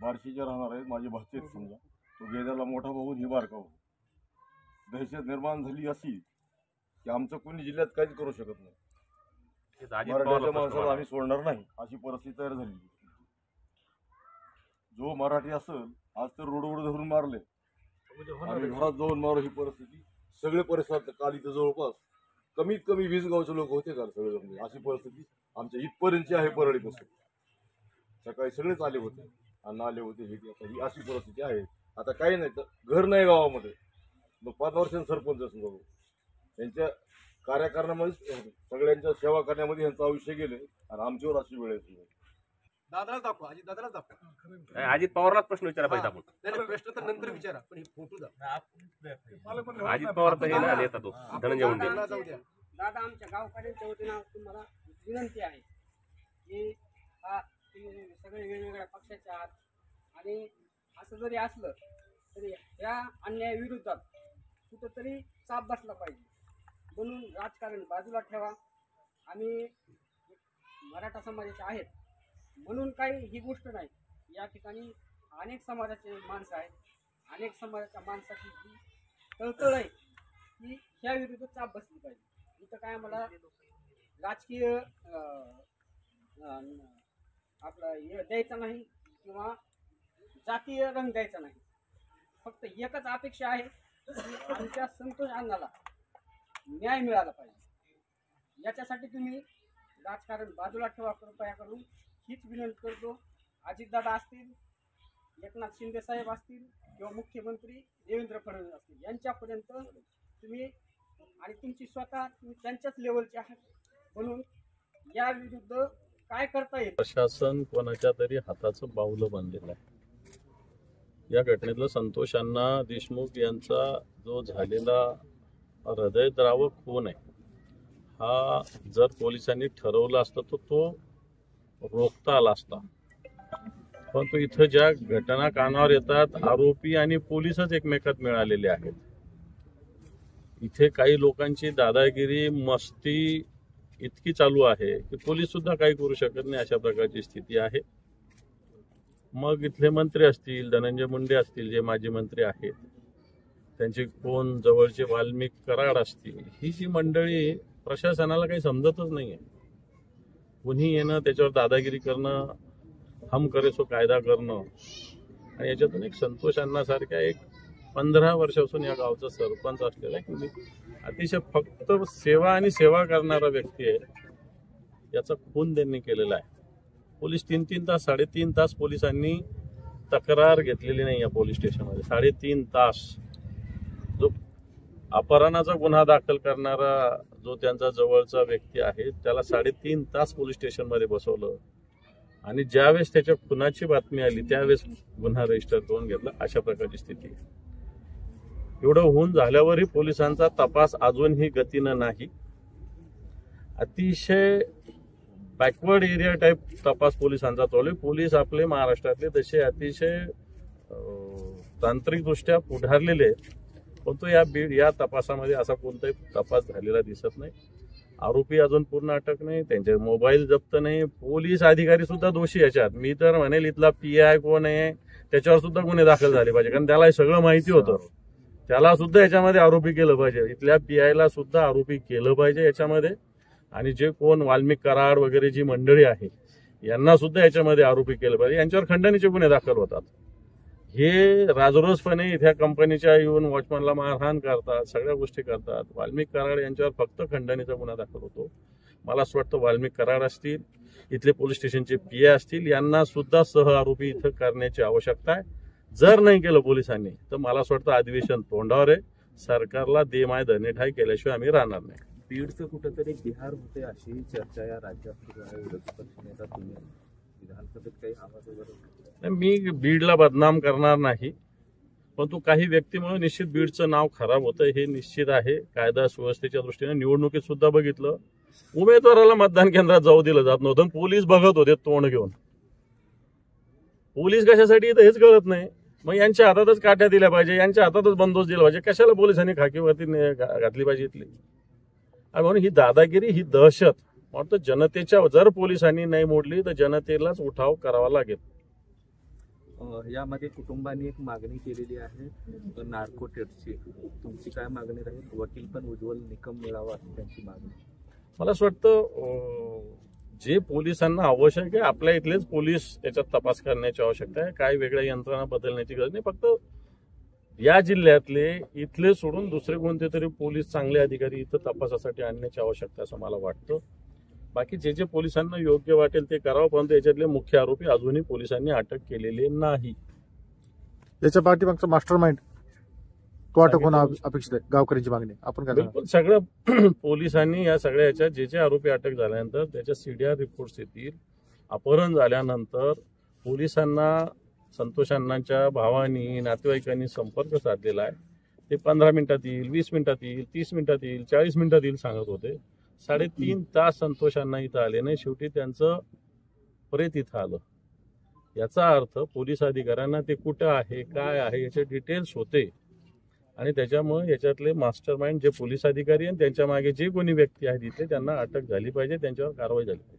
बार्शीचे राहणार आहेत, माझे भाचे आहेत समजा. तो गेल्याला मोठा भाऊ ही बारका भाऊ. दहशत निर्माण झाली अशी की आमचं कोणी जिल्ह्यात काहीच करू शकत नाही. मराठ्याच्या माणसाला आम्ही सोडणार नाही अशी परिस्थिती तयार झाली. जो मराठी असेल आज तर रोडवर धरून मारले, आम्ही घरात जाऊन मारू ही परिस्थिती. सगळे परिसरात काल इथं जवळपास कमीत कमी 20 गावचे लोक होते काल सगळे जमले. अशी परिस्थिती आमच्या इथपर्यंतची आहे. परळीपासून सकाळी सगळेच आले होते आणि आले होते. ही अशी परिस्थिती आहे. आता काही नाही तर घर नाही गावामध्ये. मग 5 वर्षांनी सरपंच असून बघू यांच्या कार्यकारणामध्ये सगळ्यांच्या सेवा करण्यामध्ये यांचं आयुष्य गेले आणि आमच्यावर अशी वेळ येते. दादाला दाखवा, अजित दादाला दाखवा. अजित पवारलाच प्रश्न विचारा पाहिजे आपण. नाही प्रश्न तर नंतर विचारा, पण फोटो दाखवा. अजित पवार तर हे ना येतात तो धनंजय मुंडे. दादा आमच्या गावकऱ्यांच्या वतीनं तुम्हाला विनंती आहे की तुम्ही सगळे वेगवेगळ्या पक्षाचे आहात आणि असं जरी असलं तरी या अन्यायाविरोधात कुठंतरी चाप बसला पाहिजे. म्हणून राजकारण बाजूला ठेवा. आम्ही मराठा समाजाचे आहेत म्हणून काही ही गोष्ट नाही. या ठिकाणी अनेक समाजाचे माणसं आहेत. अनेक समाजाच्या माणसाची जी तळतळ आहे की ह्या विरुद्ध चाप बसली पाहिजे. इथं काय आम्हाला राजकीय आपलं हे द्यायचं नाही किंवा जातीय रंग द्यायचा नाही. फक्त एकच अपेक्षा आहे की आमच्या संतोष अण्णाला न्याय मिळाला पाहिजे. याच्यासाठी तुम्ही राजकारण बाजूला ठेवा कृपया करून हीच विनंती करतो. अजितदादा असतील, एकनाथ शिंदे साहेब असतील किंवा मुख्यमंत्री देवेंद्र फडणवीस असतील यांच्यापर्यंत तुम्ही आणि तुमची स्वतः त्यांच्याच लेवलचे आहात म्हणून या विरुद्ध काय करता येईल. प्रशासन कोणाच्या तरी हाताचं बाहुलं बनलेलं आहे. या घटनेतलं संतोष अण्णा देशमुख यांचा जो झालेला हृदयद्रावक खून आहे हा जर पोलिसांनी ठरवला असता तर तो रोखता आला असता. परंतु इथं ज्या घटना कानावर येतात आरोपी आणि पोलीसच एकमेकात मिळालेले आहेत. इथे काही लोकांची दादागिरी मस्ती इतकी चालू आहे की पोलीस सुद्धा काही करू शकत नाही अशा प्रकारची स्थिती आहे. मग इथले मंत्री असतील, धनंजय मुंडे असतील जे माजी मंत्री आहेत, त्यांचे कोण जवळचे वाल्मिक कराड असतील, ही जी मंडळी प्रशासनाला काही समजतच नाहीये. कुणी येणं त्याच्यावर दादागिरी करणं, हम करे सो कायदा करणं आणि याच्यातून एक संतोष अण्णासारख्या एक 15 वर्षापासून या गावचा सरपंच असलेला एक अतिशय फक्त सेवा आणि सेवा करणारा व्यक्ती आहे. याचा खून त्यांनी केलेला आहे. पोलीस 3-3 तास 3.5 तास पोलिसांनी तक्रार घेतलेली नाही या पोलीस स्टेशनमध्ये. 3.5 तास जो अपहरणाचा गुन्हा दाखल करणारा जो त्यांचा जवळचा व्यक्ती आहे त्याला 3.5 तास पोलीस स्टेशनमध्ये बसवलं आणि ज्यावेळेस त्याच्या खुनाची बातमी आली त्यावेळेस गुन्हा रजिस्टर करून घेतला. अशा प्रकारची स्थिती आहे. एवढं होऊन झाल्यावरही पोलिसांचा तपास अजूनही गतीनं नाही. अतिशय बॅकवर्ड एरिया टाईप तपास पोलिसांचा चालू आहे. पोलीस आपले महाराष्ट्रातले तसे अतिशय तांत्रिकदृष्ट्या पुढारलेले आहेत. परंतु या तपासामध्ये असा कोणताही तपास झालेला दिसत नाही. आरोपी अजून पूर्ण अटक नाही, त्यांचे मोबाईल जप्त नाही. पोलीस अधिकारी सुद्धा दोषी याच्यात. मी तर म्हणेल इथला PI कोण आहे त्याच्यावर सुद्धा गुन्हे दाखल झाले पाहिजे कारण त्याला सगळं माहिती होतं. त्याला सुद्धा याच्यामध्ये आरोपी केलं पाहिजे. इथल्या PIला सुद्धा आरोपी केलं पाहिजे याच्यामध्ये. आणि जे कोण वाल्मिक कराड वगैरे जी मंडळी आहे यांना सुद्धा याच्यामध्ये आरोपी केलं पाहिजे. यांच्यावर खंडणीचे गुन्हे दाखल होतात. हे राजरोसपणे इथल्या कंपनीच्या येऊन वॉचमॅनला मारहाण करतात, सगळ्या गोष्टी करतात. वाल्मिक कराड यांच्यावर फक्त खंडणीचा गुन्हा दाखल होतो. मला असं वाटतं वाल्मिक कराड असतील, इथले पोलीस स्टेशनचे PI असतील यांना सुद्धा सह आरोपी इथं करण्याची आवश्यकता आहे. जर नाही केलं पोलिसांनी तर मला असं वाटतं अधिवेशन तोंडावर आहे. सरकारला दे माय धने ठाय केल्याशिवाय आम्ही राहणार नाही. बीडचं कुठेतरी बिहार होते अशी चर्चा या राज्यात सुरू आहे. विरोधी पक्षनेता तुम्ही विधानसभेत काही आवाज वगैरे. मी बीडला बदनाम करणार नाही, परंतु काही व्यक्तीमुळे निश्चित बीडचं नाव खराब होतं हे निश्चित आहे. कायदा सुव्यवस्थेच्या दृष्टीने निवडणुकीत सुद्धा बघितलं उमेदवाराला मतदान केंद्रात जाऊ दिलं जात नव्हतं. पोलीस बघत होते तोंड घेऊन. पोलीस कशासाठी येतं हेच कळत नाही. मग यांच्या हातातच काट्या दिल्या पाहिजे, यांच्या हातातच बंदोबस्त दिला पाहिजे. कशाला पोलिसांनी खाकीवरती घातली पाहिजे इथली. आणि म्हणून ही दादागिरी, ही दहशत वाटतं जनतेच्या जर पोलिसांनी नाही मोडली तर जनतेलाच उठाव करावा लागेल. यामध्ये कुटुंबाने एक मागणी केलेली आहे नार्को टेस्टची. तुमची काय मागणी राहील? वकील पण उज्ज्वल निकम मिळावा अशी त्यांची मागणी. मला असं वाटतं जे पोलिसांना आवश्यक आहे आपल्या इथलेच पोलीस याच्यात तपास करण्याची आवश्यकता आहे. काय वेगळ्या यंत्रणा बदलण्याची गरज नाही. फक्त या जिल्ह्यातले इथले सोडून दुसरे कोणते तरी पोलीस चांगले अधिकारी इथं तपासासाठी आणण्याची आवश्यकता असं मला वाटतं. बाकी जे जे पोलिसांना योग्य वाटेल ते करावं, परंतु याच्यातले मुख्य आरोपी अजूनही पोलिसांनी अटक केलेले नाही. याच्या पाठीमागचा मास्टर माइंड तो अटक होणं अपेक्षित आहे. गावकऱ्यांची मागणी आपण काय बिलकुल सगळं पोलिसांनी या सगळ्या याच्या जे जे आरोपी अटक झाल्यानंतर त्याच्या सीडीआर रिपोर्ट्स येतील. अपहरण झाल्यानंतर पोलिसांना संतोष अण्णांच्या भावानी नातेवाईकांनी संपर्क साधलेला आहे. ते 15 मिनिटात येईल, 20 मिनिटात येईल, 30 मिनिटात येईल, 40 मिनिटात येईल सांगत होते. 3.5 तास संतोष अण्णा इथं आले नाही. शेवटी त्यांचं प्रेत इथं आलं. याचा अर्थ पोलीस अधिकाऱ्यांना ते कुठं आहे काय आहे याचे डिटेल्स होते आणि त्याच्यामुळे याच्यातले मास्टर माइंड जे पोलीस अधिकारी आणि त्यांच्या मागे जे कोणी व्यक्ती आहेत इथे त्यांना अटक झाली पाहिजे, त्यांच्यावर कारवाई झाली पाहिजे.